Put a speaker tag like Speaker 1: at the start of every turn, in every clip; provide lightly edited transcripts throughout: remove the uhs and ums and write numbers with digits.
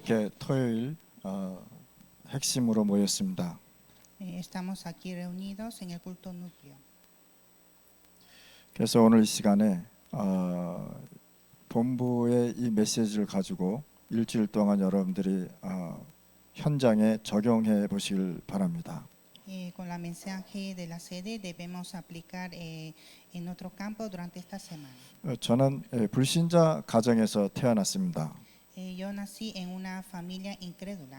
Speaker 1: 이렇게 토요일 핵심으로 모였습니다.
Speaker 2: Estamos aquí reunidos en el culto núcleo.
Speaker 1: 그래서 오늘 이 시간에 본부의 이 메시지를 가지고 일주일 동안 여러분들이 현장에 적용해 보시길 바랍니다.
Speaker 2: Con la mensaje de la sede debemos aplicar en nuestro campo durante esta semana.
Speaker 1: 저는 불신자 가정에서 태어났습니다.
Speaker 2: Yo nací en una familia incrédula.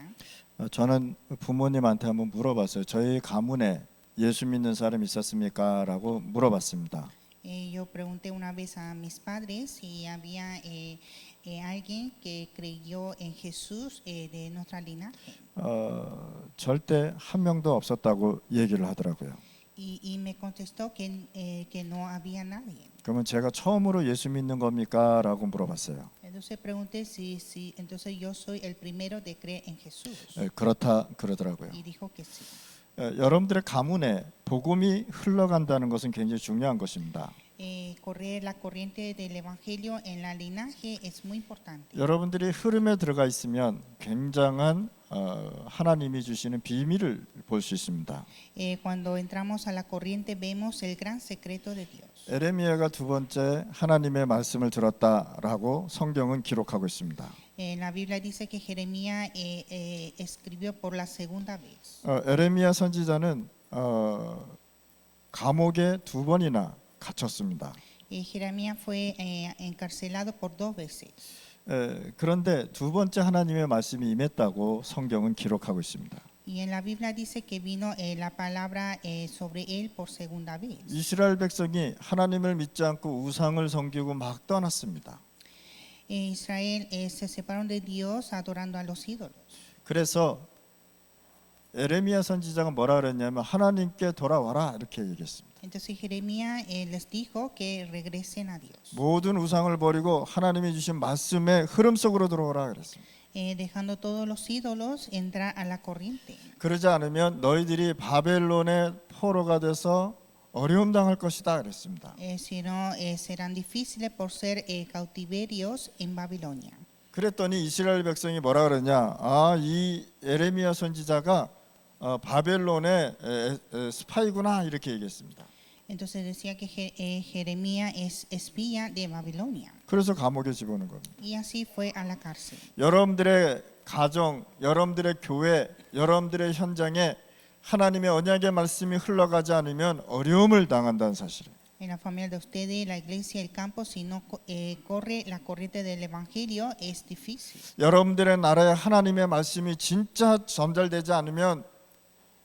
Speaker 1: 저는 부모님한테 한번 물어봤어요. 저희 가문에 예수 믿는 사람 있었습니까? 라고 물어봤습니다.
Speaker 2: Yo pregunté una vez a mis padres si había alguien que creyó en Jesús de nuestra linaje.
Speaker 1: 절대 한 명도 없었다고 얘기를 하더라고요.
Speaker 2: Y me contestó que no había nadie.
Speaker 1: 그러면 제가 처음으로 예수 믿는 겁니까? 라고 물어봤어요.
Speaker 2: Entonces pregunté si entonces yo soy el primero de creer en Jesús.
Speaker 1: 그렇다 그러더라고요.
Speaker 2: Y dijo que sí.
Speaker 1: 여러분들의 가문에 복음이 흘러간다는 것은 굉장히 중요한 것입니다.
Speaker 2: Correr la corriente del evangelio en la linaje es muy importante.
Speaker 1: 여러분들이 흐름에 들어가 있으면 굉장한 하나님이 주시는 비밀을 볼 수 있습니다.
Speaker 2: Cuando entramos a la corriente vemos el gran secreto de Dios.
Speaker 1: 에레미야가 두 번째 하나님의 말씀을 들었다라고 성경은 기록하고 있습니다.
Speaker 2: La Biblia dice que Jeremías escribió por la segunda vez.
Speaker 1: 에레미야 선지자는 감옥에 두 번이나 갇혔습니다.
Speaker 2: Jeremías fue encarcelado por 2 veces.
Speaker 1: 그런데 두 번째 하나님의 말씀이 임했다고 성경은 기록하고 있습니다.
Speaker 2: Y en la Biblia dice que vino la palabra sobre él por segunda vez.
Speaker 1: 이스라엘 백성이 하나님을 믿지 않고 우상을 섬기고 막 떠났습니다.
Speaker 2: Israel se separaron de Dios adorando a los ídolos.
Speaker 1: 그래서 에레미야 선지자가 뭐라 그랬냐면 하나님께 돌아와라 이렇게 얘기했습니다.
Speaker 2: Entonces Jeremías les dijo que regresen a Dios.
Speaker 1: 모든 우상을 버리고 하나님이 주신 말씀의 흐름 속으로 들어오라 그랬습니다.
Speaker 2: Dejando todos los ídolos entrar a la corriente.
Speaker 1: 그러지 않으면 너희들이 바벨론의 포로가 돼서 어려움 당할 것이다 그랬습니다.
Speaker 2: Si no, serán difíciles por ser cautiverios en Babilonia.
Speaker 1: 그랬더니 이스라엘 백성이 뭐라 그러냐? 이 에레미야 선지자가 바벨론의 스파이구나 이렇게 얘기했습니다.
Speaker 2: Entonces decía que Jeremías es espía de Babilonia.
Speaker 1: 그래서 감옥에 집어넣은 겁니다.
Speaker 2: Y así fue a la cárcel.
Speaker 1: 여러분들의 가정, 여러분들의 교회, 여러분들의 현장에 하나님의 언약의 말씀이 흘러가지 않으면 어려움을 당한다는 사실이에요.
Speaker 2: En la familia de ustedes, la iglesia, el campo, si no corre la corriente del evangelio, es difícil.
Speaker 1: 여러분들의 나라에 하나님의 말씀이 진짜 전달되지 않으면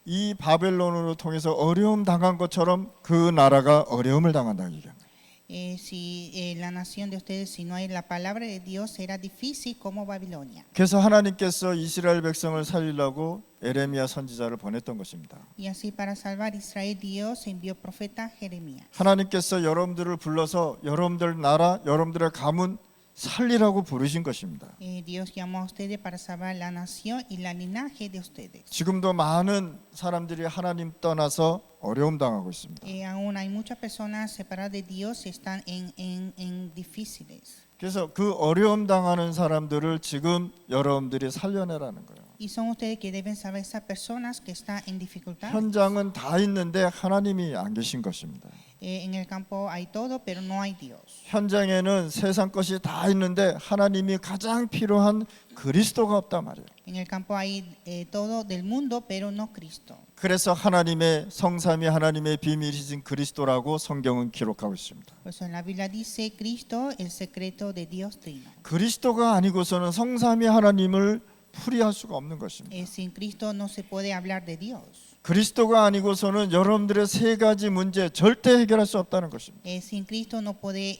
Speaker 1: 이 바벨론으로 통해서 어려움 당한 것처럼 그 나라가 어려움을 당한다는 얘기합니다.
Speaker 2: Si la nación de ustedes, si no hay la palabra de Dios, será difícil como Babilonia.
Speaker 1: 그래서 하나님께서 이스라엘 백성을 살리려고 에레미야 선지자를 보냈던 것입니다.
Speaker 2: Y así para salvar Israel, Dios envió profeta Jeremías.
Speaker 1: 하나님께서 여러분들을 불러서 여러분들 나라, 여러분들의 가문 살리라고 부르신 것입니다.
Speaker 2: Dios llamó a ustedes para salvar la nación y la linaje de ustedes.
Speaker 1: 지금도 많은 사람들이 하나님 떠나서 어려움 당하고 있습니다.
Speaker 2: Aún hay muchas personas separadas de Dios y están en difíciles.
Speaker 1: 그래서 그 어려움 당하는 사람들을 지금 여러분들이 살려내라는 거예요.
Speaker 2: Y son ustedes que deben salvar a esas personas que están en dificultad.
Speaker 1: 현장은 다 있는데 하나님이 안 계신 것입니다.
Speaker 2: En el campo hay todo, pero no hay Dios.
Speaker 1: 현장에는 세상 것이 다 있는데 하나님이 가장 필요한 그리스도가 없단 말이에요.
Speaker 2: En el campo hay todo del mundo, pero no Cristo.
Speaker 1: 그래서 하나님의 성삼위 하나님의 비밀이신 그리스도라고 성경은 기록하고 있습니다.
Speaker 2: Por eso en la Biblia dice Cristo, el secreto de Dios Trino.
Speaker 1: 그리스도가 아니고서는 성삼위 하나님을 풀이할 수가 없는 것입니다.
Speaker 2: Sin Cristo no se puede hablar de Dios.
Speaker 1: 그리스도가 아니고서는 여러분들의 세 가지 문제 절대 해결할 수 없다는 것입니다.
Speaker 2: Sin Cristo no puede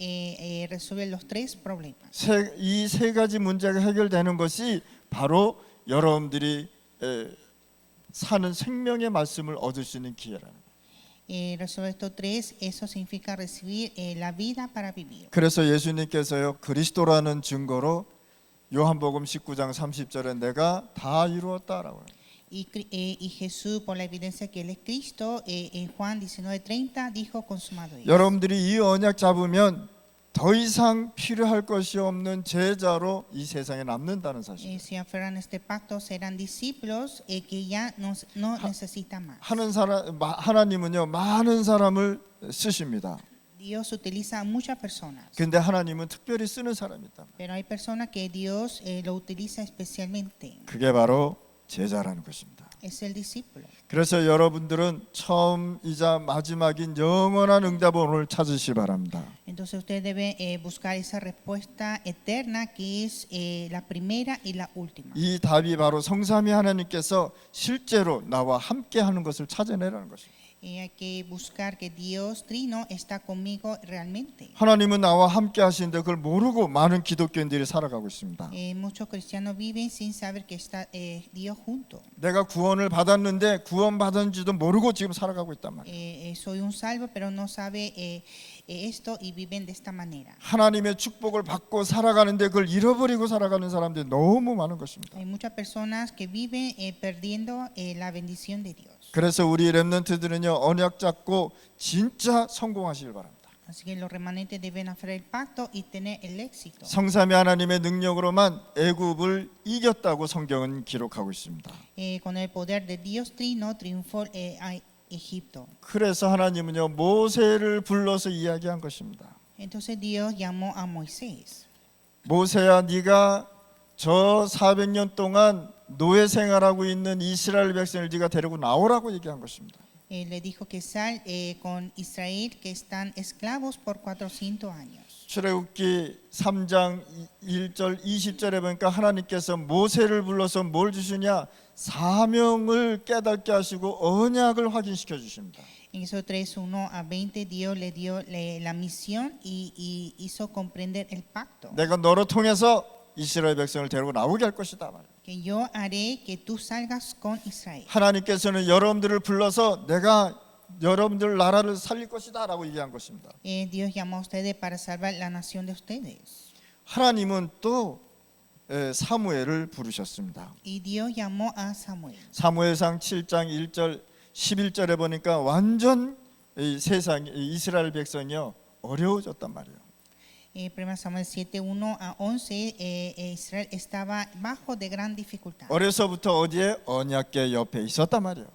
Speaker 2: resolver los 3 problemas.
Speaker 1: 이 세 가지 문제가 해결되는 것이 바로 여러분들이 사는 생명의 말씀을 얻을 수 있는 기회라는 거예요.
Speaker 2: Resolver estos 3, eso significa recibir la vida para vivir.
Speaker 1: 그래서 예수님께서요 그리스도라는 증거로 요한복음 19장 30절에 내가 다 이루었다라고 해요.
Speaker 2: Y Jesús, por la evidencia que Él es Cristo, en Juan 19:30 dijo consumado es.
Speaker 1: 여러분들이 이 언약 잡으면 더 이상 필요할 것이 없는 제자로 이 세상에 남는다는 사실.
Speaker 2: Si aferran a este pacto serán discípulos que ya no necesitan más.
Speaker 1: 하나님은요 많은 사람을 쓰십니다.
Speaker 2: Dios utiliza a muchas personas,
Speaker 1: 근데 하나님은 특별히 쓰는 사람이 있다.
Speaker 2: pero hay personas que Dios lo utiliza especialmente.
Speaker 1: 그게 바로 제자라는 것입니다.
Speaker 2: Es el discípulo.
Speaker 1: 그래서 여러분들은 처음이자 마지막인 영원한 응답을 오늘 찾으시 바랍니다.
Speaker 2: Entonces usted debe buscar esa respuesta eterna que es la primera y la última.
Speaker 1: 이 답이 바로 성삼위 하나님께서 실제로 나와 함께 하는 것을 찾아내라는 것입니다.
Speaker 2: Hay que buscar que Dios Trino está conmigo realmente.
Speaker 1: 하나님은 나와 함께 하시는데 그걸 모르고 많은 기독교인들이 살아가고 있습니다.
Speaker 2: Muchos cristianos viven sin saber que está Dios junto.
Speaker 1: 내가 구원을 받았는데 구원받은지도 모르고 지금 살아가고 있단 말이에요.
Speaker 2: Soy un salvo, pero no sabe esto y viven de esta manera.
Speaker 1: 하나님의 축복을 받고 살아가는데 그걸 잃어버리고 살아가는 사람들이 너무 많은 것입니다.
Speaker 2: Hay muchas personas que viven perdiendo la bendición de Dios.
Speaker 1: 그래서 우리 렘넌트들은요 언약 잡고 진짜 성공하시길 바랍니다.
Speaker 2: Así que los remanentes deben hacer el pacto y tener el éxito.
Speaker 1: 성삼위 하나님의 능력으로만 애굽을 이겼다고 성경은 기록하고 있습니다.
Speaker 2: Con el poder de Dios Trino triunfó a Egipto.
Speaker 1: 그래서 하나님은요 모세를 불러서 이야기한 것입니다.
Speaker 2: Entonces Dios llamó a Moisés.
Speaker 1: 모세야 네가 저 400년 동안 노예 생활하고 있는 이스라엘 백성을 네가 데리고 나오라고 얘기한 것입니다.
Speaker 2: Le dijo que sal con Israel que están esclavos por 400 años.
Speaker 1: 출애굽기 3장 1절 20절에 보니까 하나님께서 모세를 불러서 뭘 주시냐 사명을 깨닫게 하시고 언약을 확인시켜 주십니다.
Speaker 2: En Éxodo 3:1 a 20 Dios le dio la misión y hizo comprender el pacto.
Speaker 1: 내가 너로 통해서 이스라엘 백성을 데리고 나오게 할 것이다 말이에요.
Speaker 2: Que yo haré que tú salgas con Israel.
Speaker 1: 하나님께서는 여러분들을 불러서 내가 여러분들 나라를 살릴 것이다라고 얘기한 것입니다.
Speaker 2: Dios llamó a ustedes para salvar la nación de ustedes.
Speaker 1: 하나님은 또 사무엘을 부르셨습니다.
Speaker 2: Y Dios llamó a Samuel.
Speaker 1: 사무엘상 7장 1절 11절에 보니까 완전 이 세상 이스라엘 백성이요 어려워졌단 말이에요.
Speaker 2: 1 Samuel 7:1 a 11 Israel estaba bajo de gran dificultad.
Speaker 1: 어려서부터 어디에 언약궤 옆에 있었단 말이에요.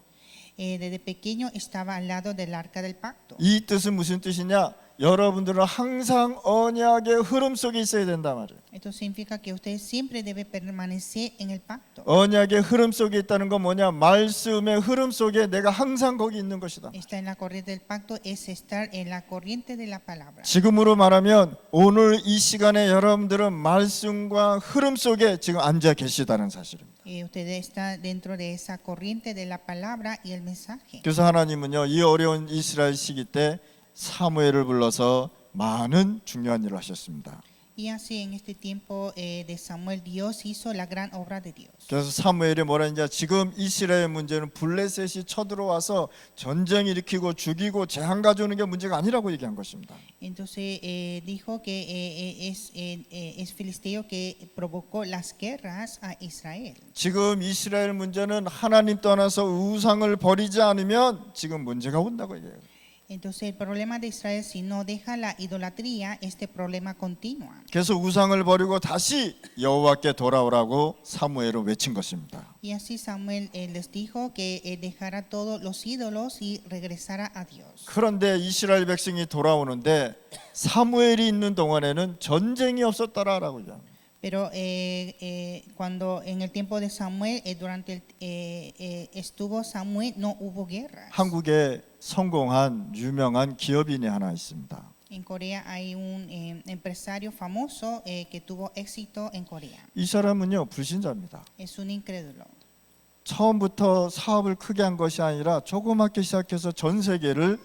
Speaker 2: Desde pequeño estaba al lado del arca del pacto.
Speaker 1: 이 뜻은 무슨 뜻이냐? 여러분들은 항상 언약의 흐름 속에 있어야 된단 말이에요.
Speaker 2: Esto significa que usted siempre debe permanecer en el pacto.
Speaker 1: 언약의 흐름 속에 있다는 건 뭐냐? 말씀의 흐름 속에 내가 항상 거기 있는 것이다.
Speaker 2: Estar en la corriente del pacto es estar en la corriente de la palabra.
Speaker 1: 지금으로 말하면 오늘 이 시간에 여러분들은 말씀과 흐름 속에 지금 앉아 계시다는 사실입니다.
Speaker 2: Usted está dentro de esa corriente de la palabra y el mensaje.
Speaker 1: 그래서 하나님은요 이 어려운 이스라엘 시기 때 사무엘을 불러서 많은 중요한 일을 하셨습니다.
Speaker 2: Y así en este tiempo de Samuel Dios hizo la gran obra de Dios.
Speaker 1: 그래서 사무엘이 뭐라 했냐? 지금 이스라엘 문제는 블레셋이 쳐들어와서 전쟁 일으키고 죽이고 재앙 가져오는 게 문제가 아니라고 얘기한 것입니다.
Speaker 2: Entonces dijo que es filisteo que provocó las guerras a Israel.
Speaker 1: 지금 이스라엘 문제는 하나님 떠나서 우상을 버리지 않으면 지금 문제가 온다고 얘기해요.
Speaker 2: Entonces el problema de Israel si no deja la idolatría, este problema continúa.
Speaker 1: 그래서 우상을 버리고 다시 여호와께 돌아오라고 사무엘은 외친 것입니다.
Speaker 2: Y así Samuel les dijo que dejara todos los ídolos y regresara a Dios.
Speaker 1: 그런데 이스라엘 백성이 돌아오는데 사무엘이 있는 동안에는 전쟁이 없었더라라고 얘기합니다.
Speaker 2: Pero cuando en el tiempo de Samuel, durante estuvo Samuel, no hubo guerras.
Speaker 1: 한국에 성공한 유명한 기업인이 하나 있습니다.
Speaker 2: En Corea hay un empresario famoso que tuvo éxito en Corea.
Speaker 1: 이 사람은요 불신자입니다.
Speaker 2: Es un incrédulo.
Speaker 1: 처음부터 사업을 크게 한 것이 아니라 조그맣게 시작해서 전 세계를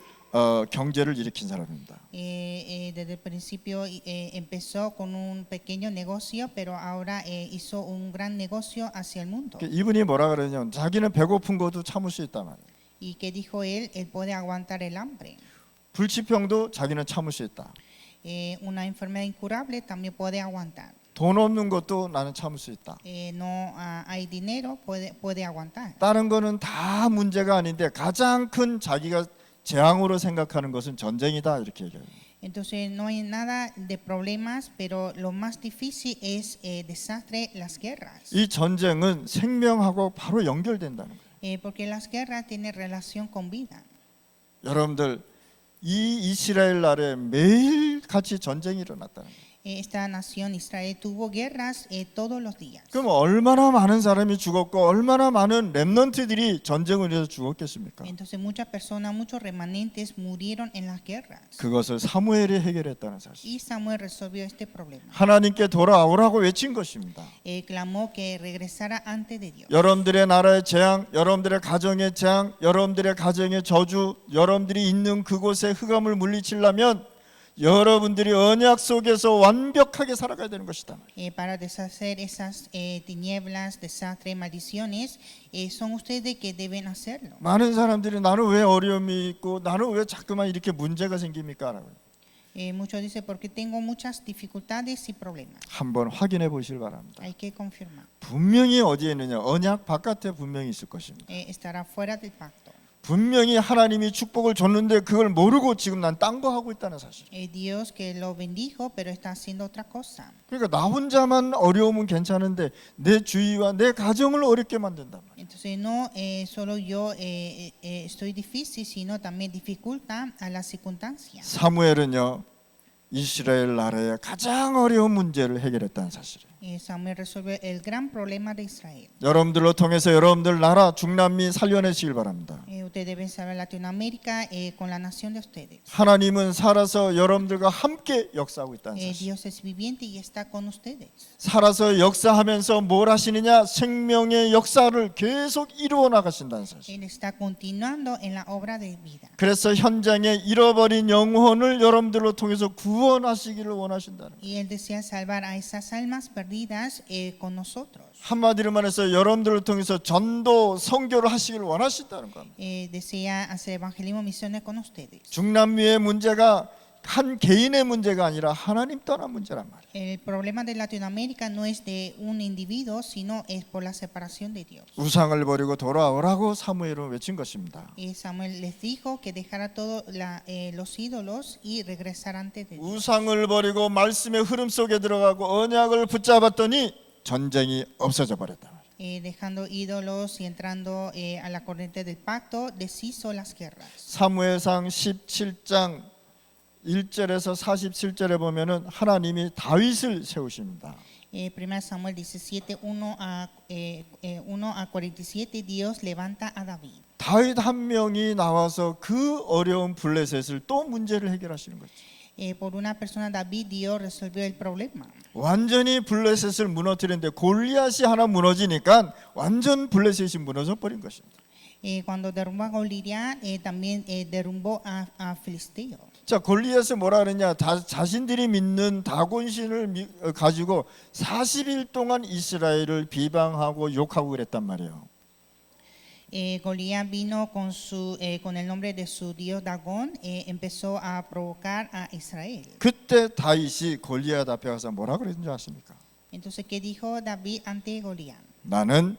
Speaker 1: 경제를 일으킨 사람입니다.
Speaker 2: Desde el principio empezó con un pequeño negocio, pero ahora hizo un gran negocio hacia el mundo.
Speaker 1: 이분이 뭐라 그러냐면 자기는 배고픈 것도 참을 수 있단 말이에요.
Speaker 2: Y que dijo él puede aguantar el hambre.
Speaker 1: 불치병도 자기는 참을 수 있다.
Speaker 2: Una enfermedad incurable también puede aguantar.
Speaker 1: 돈 없는 것도 나는 참을 수 있다.
Speaker 2: No hay dinero, puede aguantar.
Speaker 1: 다른 거는 다 문제가 아닌데 가장 큰 자기가 재앙으로 생각하는 것은 전쟁이다 이렇게 얘기해요.
Speaker 2: Entonces no hay nada de problemas, pero lo más difícil es desastre, las guerras.
Speaker 1: 이 전쟁은 생명하고 바로 연결된다는 거예요.
Speaker 2: Porque las guerras tienen relación con vida.
Speaker 1: 여러분들 이 이스라엘 나라에 매일 같이 전쟁이 일어났다는 거예요.
Speaker 2: Esta nación Israel tuvo guerras todos los días.
Speaker 1: 그럼 얼마나 많은 사람이 죽었고 얼마나 많은 렘넌트들이 전쟁을 해서 죽었겠습니까?
Speaker 2: Entonces muchas personas, muchos remanentes murieron en las guerras.
Speaker 1: 그것을 사무엘이 해결했다는 사실.
Speaker 2: Y Samuel resolvió este problema.
Speaker 1: 하나님께 돌아오라고 외친 것입니다.
Speaker 2: Clamó que regresara antes de Dios.
Speaker 1: 여러분들의 나라의 재앙, 여러분들의 가정의 재앙, 여러분들의 가정의 저주, 여러분들이 있는 그곳의 흑암을 물리치려면 여러분들이 언약 속에서 완벽하게 살아가야 되는 것이다.
Speaker 2: Para deshacer esas tinieblas, desastres, maldiciones, son ustedes que deben hacerlo.
Speaker 1: 많은 사람들이 나는 왜 어려움이 있고 나는 왜 자꾸만 이렇게 문제가 생깁니까? 라고
Speaker 2: Muchos dicen porque tengo muchas dificultades y problemas.
Speaker 1: 한번 확인해 보시길 바랍니다.
Speaker 2: Hay que confirmar.
Speaker 1: 분명히 어디에 있느냐? 언약 바깥에 분명히 있을 것입니다.
Speaker 2: Estará fuera del pacto.
Speaker 1: 분명히 하나님이 축복을 줬는데 그걸 모르고 지금 난 딴 거 하고 있다는 사실.
Speaker 2: Dios que lo bendijo, pero está haciendo otra cosa.
Speaker 1: 그러니까 나 혼자만 어려우면 괜찮은데 내 주위와 내 가정을 어렵게 만든단 말이에요.
Speaker 2: Entonces no solo yo estoy difícil, sino también dificulta a las circunstancias.
Speaker 1: 사무엘은요 이스라엘 나라의 가장 어려운 문제를 해결했다는 사실이에요.
Speaker 2: Samuel resolvió el gran problema de Israel.
Speaker 1: 여러분들로 통해서 여러분들 나라 중남미 살려내시길 바랍니다.
Speaker 2: Ustedes deben saber Latinoamérica con la nación de ustedes.
Speaker 1: 하나님은 살아서 여러분들과 함께 역사하고 있다는 사실.
Speaker 2: Dios es viviente y está con ustedes.
Speaker 1: 살아서 역사하면서 뭘 하시느냐? 생명의 역사를 계속 이루어 나가신다는 사실.
Speaker 2: Él está continuando en la obra de vida.
Speaker 1: 그래서 현장에 잃어버린 영혼을 여러분들로 통해서 구원하시기를 원하신다는 거예요.
Speaker 2: Y él desea salvar a esas almas perdidas con nosotros.
Speaker 1: 한마디로 말해서 여러분들을 통해서 전도 선교를 하시기를 원하신다는 겁니다.
Speaker 2: Desea hacer evangelismo, misiones con ustedes.
Speaker 1: 중남미의 문제가 한 개인의 문제가 아니라 하나님 떠난 문제란 말이에요.
Speaker 2: El problema de Latinoamérica no es de un individuo, sino es por la separación de Dios.
Speaker 1: 우상을 버리고 돌아오라고 사무엘은 외친 것입니다.
Speaker 2: Samuel les dijo que dejara todos los ídolos y regresar ante Dios.
Speaker 1: 우상을 버리고 말씀의 흐름 속에 들어가고 언약을 붙잡았더니 전쟁이 없어져 버렸다.
Speaker 2: Dejando ídolos y entrando a la corriente del pacto, deshizo las guerras.
Speaker 1: 사무엘상 17장 1절에서 47절에 보면은 하나님이 다윗을 세우십니다.
Speaker 2: 1 Samuel 17, 1 a 47, Dios levanta a David.
Speaker 1: 다윗 한 명이 나와서 그 어려운 블레셋을 또 문제를 해결하시는 거죠.
Speaker 2: Por una persona David, Dios resolvió el problema.
Speaker 1: 완전히 블레셋을 무너뜨리는데 골리앗이 하나 무너지니까 완전 블레셋이 무너져 버린 것입니다.
Speaker 2: Cuando derrumbó a Goliat, también derrumbó a Filisteo.
Speaker 1: 자, 골리앗은 뭐라 그러냐? 자신들이 믿는 다곤신을 가지고 40일 동안 이스라엘을 비방하고 욕하고 그랬단 말이에요.
Speaker 2: Goliat vino con el nombre de su dios Dagón, empezó a provocar a Israel.
Speaker 1: 그때 다윗이 골리앗 앞에 가서 뭐라 그랬는 줄 아십니까?
Speaker 2: Entonces, ¿qué dijo David ante Goliat?
Speaker 1: 나는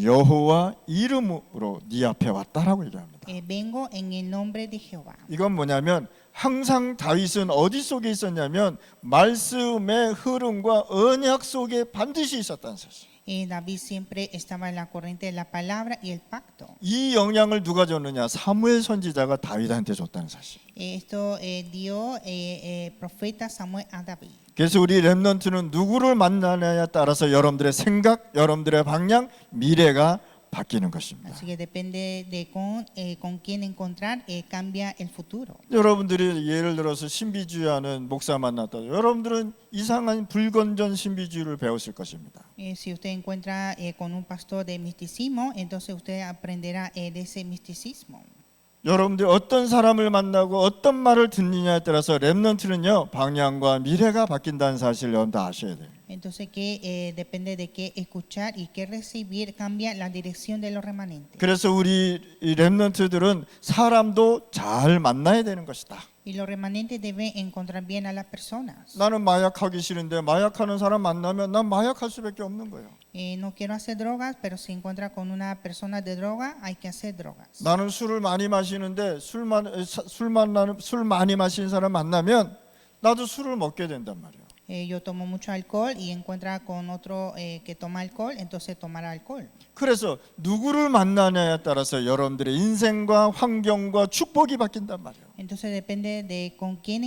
Speaker 1: 여호와 이름으로 네 앞에 왔다라고 얘기합니다.
Speaker 2: Vengo en el nombre de Jehová.
Speaker 1: 이건 뭐냐면 항상 다윗은 어디 속에 있었냐면 말씀의 흐름과 언약 속에 반드시 있었다는 사실.
Speaker 2: David siempre estaba en la corriente de la palabra y el pacto.
Speaker 1: 이 영향을 누가 줬느냐? 사무엘 선지자가 다윗한테 줬다는 사실.
Speaker 2: Esto dio profeta Samuel a David.
Speaker 1: 그래서 우리 렘넌트는 누구를 만나냐에 따라서 여러분들의 생각, 여러분들의 방향, 미래가 바뀌는 것입니다.
Speaker 2: Así que depende de con quién encontrar, cambia el futuro.
Speaker 1: 여러분들이 예를 들어서 신비주의하는 목사 만났다. 여러분들은 이상한 불건전 신비주의를 배웠을 것입니다.
Speaker 2: Si usted encuentra con un pastor de misticismo, entonces usted aprenderá de ese misticismo.
Speaker 1: 여러분들이 어떤 사람을 만나고 어떤 말을 듣느냐에 따라서 렘넌트는요 방향과 미래가 바뀐다는 사실을 여러분들 아셔야 돼요.
Speaker 2: Entonces que depende de qué escuchar y qué recibir, cambia la dirección de los remanentes.
Speaker 1: 그래서 우리 렘넌트들은 사람도 잘 만나야 되는 것이다.
Speaker 2: Y los remanentes deben encontrar bien a las personas.
Speaker 1: 나는 마약하기 싫은데 마약하는 사람 만나면 난 마약할 수밖에 없는 거예요.
Speaker 2: No quiero hacer drogas, pero si encuentra con una persona de droga, hay que hacer drogas.
Speaker 1: 나는 술을 많이 마시는데 술 많이 마시는 사람 만나면 나도 술을 먹게 된단 말이에요.
Speaker 2: Yo tomo mucho alcohol y encuentra con otro que toma alcohol, entonces tomará alcohol.
Speaker 1: 그래서 누구를 만나냐에 따라서 여러분들의 인생과 환경과 축복이 바뀐단 말이에요.
Speaker 2: Entonces depende de con quién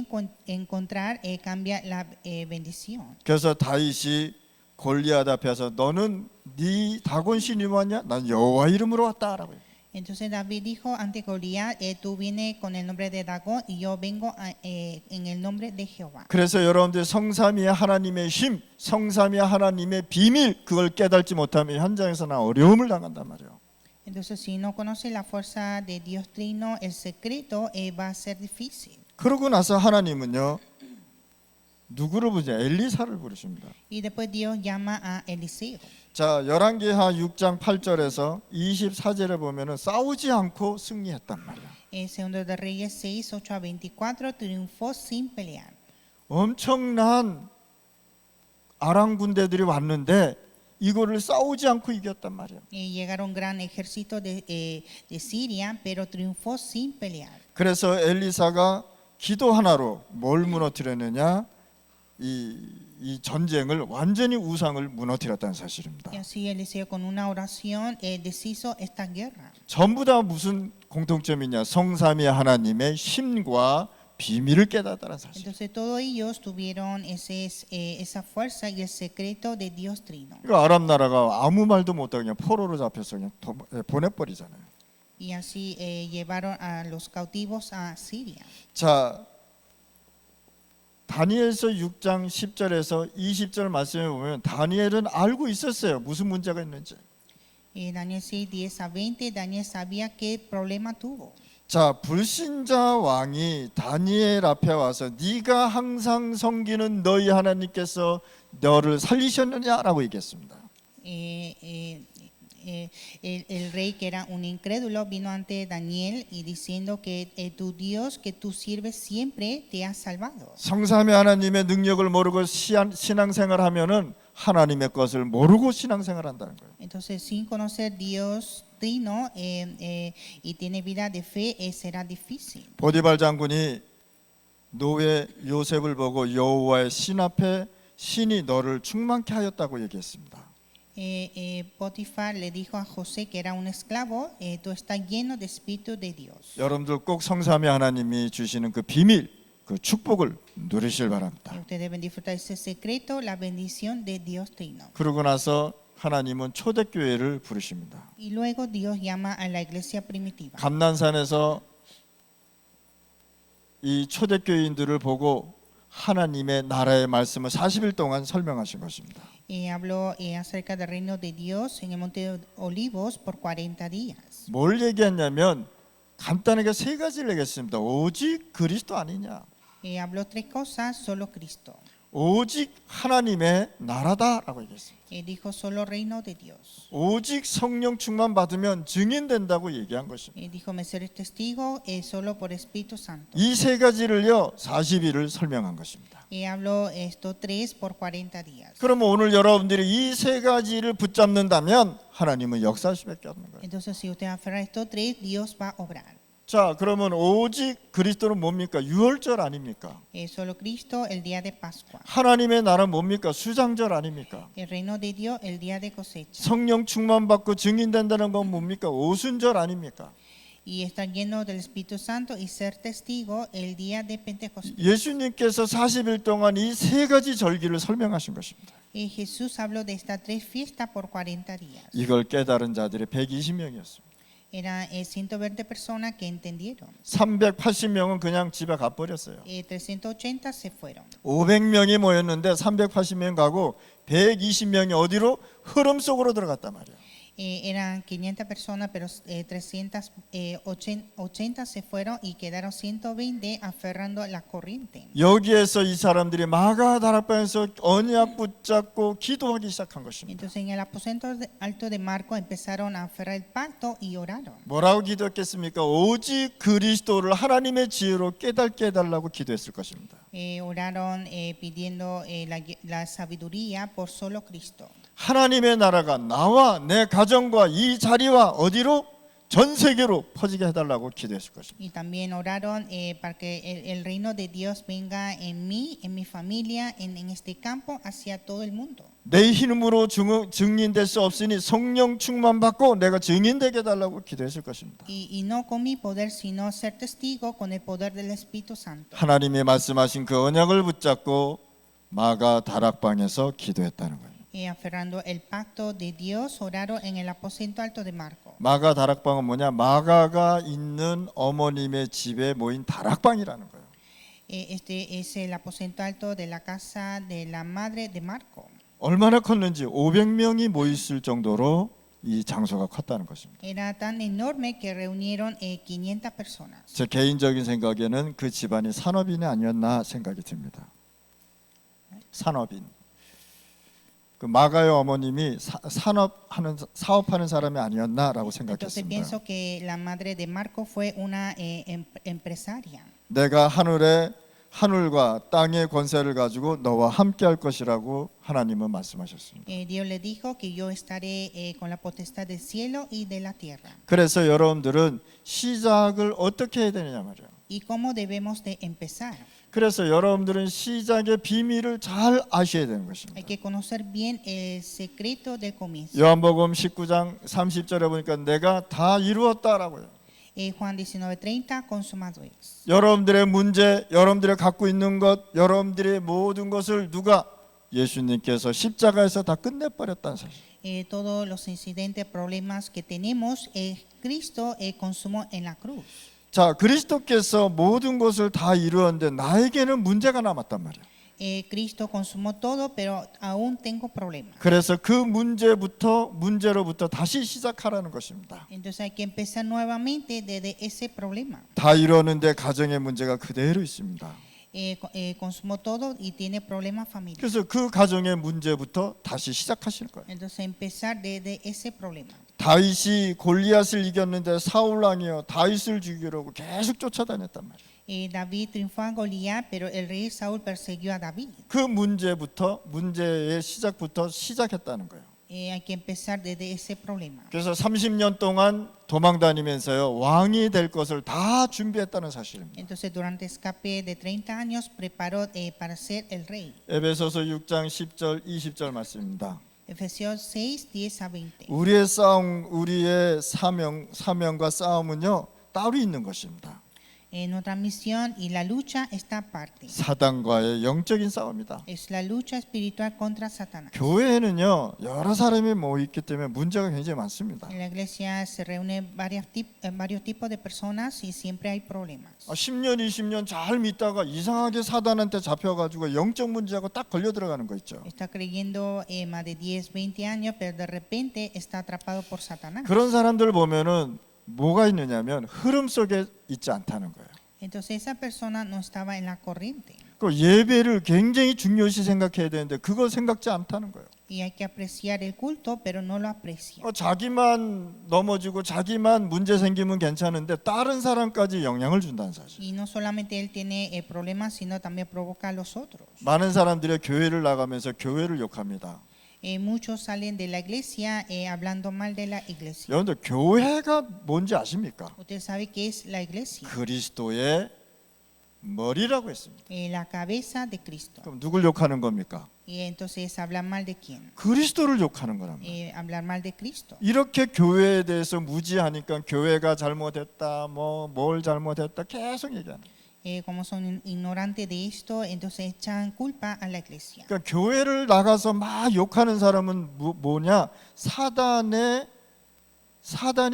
Speaker 2: encontrar, cambia la bendición.
Speaker 1: 그래서 다윗이 골리앗 앞에서 너는 네 다곤 신이 왔냐? 난 여호와 이름으로 왔다라고 해요.
Speaker 2: Entonces David dijo ante Goliat, tú vienes con el nombre de Dagón y yo vengo en el nombre de Jehová.
Speaker 1: 그래서 여러분들 성삼위 하나님의 힘, 성삼위 하나님의 비밀 그걸 깨닫지 못하면 현장에서는 어려움을 당한단 말이에요.
Speaker 2: Entonces si no conoce la fuerza de Dios Trino, el secreto va a ser difícil.
Speaker 1: 그러고 나서 하나님은요 누구를 부르냐? 엘리사를 부르십니다.
Speaker 2: Y después Dios llama a Eliseo.
Speaker 1: 자, 열왕기하 6장 8절에서 24절에 보면은 싸우지 않고 승리했단 말이야.
Speaker 2: Segundo de Reyes 6, 8 a 24, triunfó sin pelear.
Speaker 1: 엄청난 아람 군대들이 왔는데 이거를 싸우지 않고 이겼단 말이야.
Speaker 2: Llegaron gran ejército de Siria, pero triunfó sin pelear.
Speaker 1: 그래서 엘리사가 기도 하나로 뭘 무너뜨렸느냐? 이 전쟁을 완전히 우상을 무너뜨렸다는 사실입니다.
Speaker 2: Y así Eliseo con una oración deshizo esta guerra.
Speaker 1: 전부 다 무슨 공통점이냐? 성삼위 하나님의 힘과 비밀을 깨닫다는 사실.
Speaker 2: Entonces todos ellos tuvieron esa fuerza y el secreto de Dios Trino.
Speaker 1: 그러니까 아람 나라가 아무 말도 못하고 그냥 포로로 잡혀서 그냥 보내버리잖아요.
Speaker 2: Y así llevaron a los cautivos a Siria.
Speaker 1: 자, 다니엘서 6장 10절에서 20절 말씀에 보면 다니엘은 알고 있었어요. 무슨 문제가 있는지.
Speaker 2: Daniel 6, 10 a 20, Daniel sabía qué problema tuvo.
Speaker 1: 자, 불신자 왕이 다니엘 앞에 와서 네가 항상 섬기는 너희 하나님께서 너를 살리셨느냐라고 얘기했습니다.
Speaker 2: El rey que era un incrédulo vino ante Daniel y diciendo que tu Dios que tú sirves siempre te ha salvado.
Speaker 1: 성삼위 하나님의 능력을 모르고 신앙생활하면은 하나님의 것을 모르고 신앙생활한다는 거예요.
Speaker 2: Entonces sin conocer Dios Trino y tiene vida de fe será difícil.
Speaker 1: 보디발 장군이 노예 요셉을 보고 여호와의 신 앞에 신이 너를 충만케 하였다고 얘기했습니다.
Speaker 2: Potifar le dijo a José que era un esclavo, tú estás lleno de espíritu de Dios.
Speaker 1: 여러분들 꼭 성삼위 하나님이 주시는 그 비밀, 그 축복을 누리실 바랍니다.
Speaker 2: Ustedes deben disfrutar ese secreto, la bendición de Dios Trino.
Speaker 1: 그러고 나서 하나님은 초대교회를 부르십니다.
Speaker 2: Y luego Dios llama a la iglesia primitiva.
Speaker 1: 감난산에서 이 초대교인들을 보고 하나님의 나라의 말씀을 40일 동안 설명하신 것입니다.
Speaker 2: Habló acerca del reino de Dios en el monte de Olivos por 40 días.
Speaker 1: 뭘 얘기했냐면 간단하게 세 가지를 얘기했습니다. 오직 그리스도 아니냐?
Speaker 2: Habló tres cosas, solo Cristo.
Speaker 1: 오직 하나님의 나라다라고 얘기했습니다.
Speaker 2: Dijo solo reino de Dios.
Speaker 1: 오직 성령 충만 받으면 증인된다고 얘기한 것입니다.
Speaker 2: Dijo me seré testigo solo por Espíritu Santo.
Speaker 1: 이 세 가지를요 40일을 설명한 것입니다.
Speaker 2: Habló esto tres por 40 días.
Speaker 1: 그러면 오늘 여러분들이 이 세 가지를 붙잡는다면 하나님은 역사할 수밖에 없는 거예요.
Speaker 2: Entonces si usted aferra estos tres, Dios va a obrar.
Speaker 1: 자, 그러면 오직 그리스도는 뭡니까? 유월절 아닙니까?
Speaker 2: Solo Cristo el día de Pascua.
Speaker 1: 하나님의 나라는 뭡니까? 수장절 아닙니까?
Speaker 2: El reino de Dios el día de cosecha.
Speaker 1: 성령 충만 받고 증인된다는 건 뭡니까? 오순절 아닙니까?
Speaker 2: Y estar lleno del Espíritu Santo y ser testigo el día de Pentecostés.
Speaker 1: 예수님께서 40일 동안 이 세 가지 절기를 설명하신 것입니다.
Speaker 2: Jesús habló de estas tres fiestas por 40 días.
Speaker 1: 이걸 깨달은 자들이 120명이었습니다.
Speaker 2: Eran 120 personas que entendieron.
Speaker 1: 380명은 그냥 집에 가버렸어요.
Speaker 2: 380 se fueron.
Speaker 1: 500명이 모였는데 380명 가고 120명이 어디로? 흐름 속으로 들어갔단 말이에요.
Speaker 2: Eran 500 personas, pero 380 se fueron y quedaron 120 aferrando la corriente.
Speaker 1: 여기에서 이 사람들이 마가 다락방에서 언약 붙잡고 기도하기 시작한 것입니다.
Speaker 2: Entonces en el aposento alto de Marcos empezaron a aferrar el pacto y oraron.
Speaker 1: 뭐라고 기도했겠습니까? 오직 그리스도를 하나님의 지혜로 깨닫게 해달라고 기도했을 것입니다.
Speaker 2: Oraron pidiendo la sabiduría por solo Cristo.
Speaker 1: 하나님의 나라가 나와 내 가정과 이 자리와 어디로? 전 세계로 퍼지게 해달라고 기도했을 것입니다.
Speaker 2: Y también oraron para que el reino de Dios venga en mí, en mi familia, en este campo, hacia todo el mundo.
Speaker 1: 내 힘으로 증인될 수 없으니 성령 충만 받고 내가 증인되게 해달라고 기도했을 것입니다.
Speaker 2: Y no con mi poder, sino ser testigo con el poder del Espíritu Santo.
Speaker 1: 하나님이 말씀하신 그 언약을 붙잡고 마가 다락방에서 기도했다는 거예요.
Speaker 2: Aferrando el pacto de Dios, oraron en el aposento alto de Marcos.
Speaker 1: 마가 다락방은 뭐냐? 마가가 있는 어머님의 집에 모인 다락방이라는 거예요.
Speaker 2: Este es el aposento alto de la casa de la madre de Marcos.
Speaker 1: 얼마나 컸는지 500명이 모였을 정도로 이 장소가 컸다는 것입니다.
Speaker 2: Era tan enorme que reunieron 500 personas.
Speaker 1: 제 개인적인 생각에는 그 집안이 산업인이 아니었나 생각이 듭니다. 산업인. 그 마가의 어머님이 사업하는 사람이 아니었나라고
Speaker 2: Entonces
Speaker 1: 생각했습니다.
Speaker 2: pienso que la madre de Marcos fue una empresaria.
Speaker 1: 내가 하늘과 땅의 권세를 가지고 너와 함께할 것이라고 하나님은 말씀하셨습니다.
Speaker 2: Dios le dijo que yo estaré con la potestad del cielo y de la tierra.
Speaker 1: 그래서 여러분들은 시작을 어떻게 해야 되느냐 말이에요.
Speaker 2: ¿Y cómo debemos de empezar?
Speaker 1: 그래서 여러분들은 시작의 비밀을 잘 아셔야 되는
Speaker 2: Hay
Speaker 1: 것입니다.
Speaker 2: que conocer bien el secreto del comienzo.
Speaker 1: 요한복음 19장 30절에 보니까 내가 다 이루었다라고요.
Speaker 2: Juan 19:30, consumado es.
Speaker 1: 여러분들의 문제, 여러분들이 갖고 있는 것, 여러분들의 모든 것을 누가? 예수님께서 십자가에서 다 끝내버렸다는 사실.
Speaker 2: Todos los incidentes, problemas que tenemos, Cristo consumó en la cruz.
Speaker 1: 자, 그리스도께서 모든 것을 다 이루었는데 나에게는 문제가 남았단 말이에요.
Speaker 2: Cristo consumó todo, pero aún tengo problemas.
Speaker 1: 그래서 그 문제로부터 다시 시작하라는 것입니다.
Speaker 2: Entonces hay que empezar nuevamente desde ese problema.
Speaker 1: 다 이루었는데 가정의 문제가 그대로 있습니다.
Speaker 2: Consumó todo y tiene problemas familiares.
Speaker 1: 그래서 그 가정의 문제부터 다시 시작하실 거예요.
Speaker 2: Entonces empezar desde ese problema.
Speaker 1: 다윗이 골리앗을 이겼는데 사울 왕이요 다윗을 죽이려고 계속 쫓아다녔단 말이에요.
Speaker 2: David triunfó a Goliat, pero el rey Saúl persiguió a David.
Speaker 1: 그 문제의 시작부터 시작했다는 거예요.
Speaker 2: Hay que empezar desde ese problema.
Speaker 1: 그래서 30년 동안 도망다니면서요 왕이 될 것을 다 준비했다는 사실입니다.
Speaker 2: Entonces durante escape de 30 años preparó para ser el rey.
Speaker 1: 에베소서 6장 10절 20절 말씀입니다.
Speaker 2: Efesios 6, 10 a 20.
Speaker 1: 우리의 사명과 싸움은요 따로 있는 것입니다.
Speaker 2: Nuestra misión y la lucha está aparte.
Speaker 1: 사단과의 영적인 싸움이다.
Speaker 2: Es la lucha espiritual contra Satanás.
Speaker 1: 교회에는요 여러 사람이 모여 있기 때문에 문제가 굉장히 많습니다.
Speaker 2: En la iglesia se reúnen varios tipos de personas y siempre hay problemas.
Speaker 1: 10년 20년 잘 믿다가 이상하게 사단한테 잡혀가지고 영적 문제하고 딱 걸려 들어가는 거 있죠.
Speaker 2: Está creyendo más de 10, 20 años, pero de repente está atrapado por Satanás.
Speaker 1: 그런 사람들 보면은 뭐가 있느냐면 흐름 속에 있지 않다는 거예요.
Speaker 2: Entonces esa persona no estaba en la corriente.
Speaker 1: 그 예배를 굉장히 중요시 생각해야 되는데 그거 생각지 않다는 거예요.
Speaker 2: Y hay que apreciar el culto, pero no lo aprecia.
Speaker 1: 자기만 넘어지고 자기만 문제 생기면 괜찮은데 다른 사람까지 영향을 준다는 사실.
Speaker 2: Y no solamente él tiene problemas, sino también provoca a los otros.
Speaker 1: 많은 사람들이 교회를 나가면서 교회를 욕합니다.
Speaker 2: Muchos salen de la iglesia hablando mal de la iglesia.
Speaker 1: 여러분들 교회가 뭔지 아십니까?
Speaker 2: Usted sabe qué es la iglesia.
Speaker 1: 그리스도의 머리라고 했습니다.
Speaker 2: La cabeza de Cristo.
Speaker 1: 그럼 누굴 욕하는 겁니까?
Speaker 2: Y entonces hablar mal de quién?
Speaker 1: 그리스도를 욕하는 거랍니다.
Speaker 2: Hablar mal de Cristo.
Speaker 1: 이렇게 교회에 대해서 무지하니까 교회가 잘못했다, 뭘 잘못했다 계속 얘기하는.
Speaker 2: Como son ignorantes de esto, entonces echan culpa a la iglesia.
Speaker 1: 그러니까 교회를 나가서 막 욕하는 사람은 뭐냐? 사단이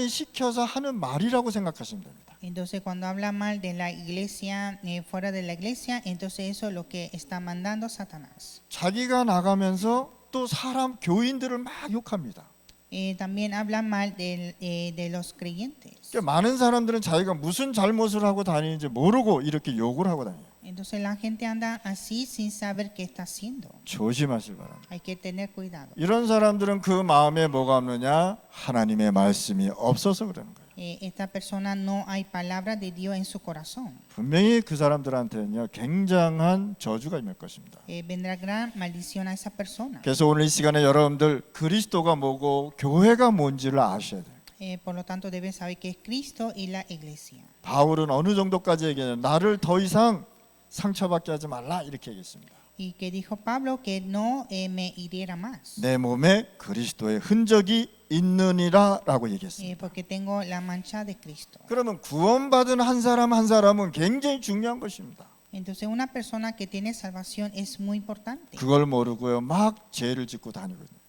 Speaker 1: 시켜서 하는 말이라고 생각하시면 됩니다.
Speaker 2: Entonces cuando habla mal de la iglesia, fuera de la iglesia, entonces eso es lo que está mandando Satanás.
Speaker 1: 자기가 나가면서 또 사람 교인들을 막 욕합니다.
Speaker 2: También hablan mal de los creyentes.
Speaker 1: 그러니까 많은 사람들은 자기가 무슨 잘못을 하고 다니는지 모르고 이렇게 욕을 하고 다녀요.
Speaker 2: Entonces la gente anda así sin saber qué está haciendo.
Speaker 1: 조심하실 바랍니다.
Speaker 2: Hay que tener cuidado.
Speaker 1: 이런 사람들은 그 마음에 뭐가 없느냐? 하나님의 말씀이 없어서 그러는 거예요.
Speaker 2: Esta persona no hay palabra de Dios en su corazón.
Speaker 1: 분명히 그 사람들한테는요 굉장한 저주가 임할 것입니다.
Speaker 2: Vendrá gran maldición a esa persona.
Speaker 1: 그래서 오늘 이 시간에 여러분들 그리스도가 뭐고 교회가 뭔지를 아셔야 돼요.
Speaker 2: Por lo tanto, deben saber que es Cristo y la iglesia.
Speaker 1: 바울은 어느 정도까지 얘기해요? 나를 더 이상 상처받게 하지 말라 이렇게 얘기했습니다.
Speaker 2: Y que dijo Pablo que no me hiriera más.
Speaker 1: 내 몸에 그리스도의 흔적이 있느니라라고 얘기했습니다.
Speaker 2: Porque tengo la mancha de Cristo.
Speaker 1: 그러면 구원받은 한 사람은 굉장히 중요한 것입니다.
Speaker 2: Entonces una persona que tiene salvación es muy importante,
Speaker 1: 그걸 모르고요 막 죄를 짓고 다니거든요.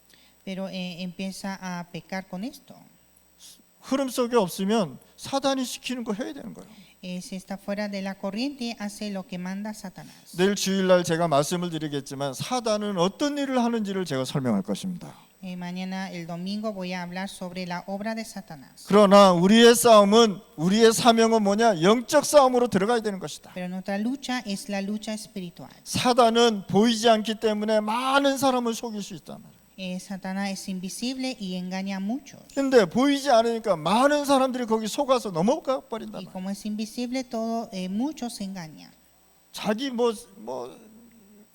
Speaker 2: pero empieza a pecar con esto.
Speaker 1: 흐름 속에 없으면 사단이 시키는 거 해야 되는 거예요.
Speaker 2: Si está fuera de la corriente, hace lo que manda Satanás.
Speaker 1: 내일 주일날 제가 말씀을 드리겠지만 사단은 어떤 일을 하는지를 제가 설명할 것입니다.
Speaker 2: Mañana, el domingo, voy a hablar sobre la obra de Satanás.
Speaker 1: 그러나 우리의 싸움은 우리의 사명은 뭐냐? 영적 싸움으로 들어가야 되는 것이다.
Speaker 2: Pero nuestra lucha es la lucha espiritual.
Speaker 1: 사단은 보이지 않기 때문에 많은 사람을 속일 수 있단 말이에요.
Speaker 2: Satanás es invisible y engaña a muchos.
Speaker 1: 근데 보이지 않으니까 많은 사람들이 거기 속아서 넘어가 버린단
Speaker 2: Y
Speaker 1: 말이에요.
Speaker 2: como es invisible, muchos se engañan.
Speaker 1: 자기 뭐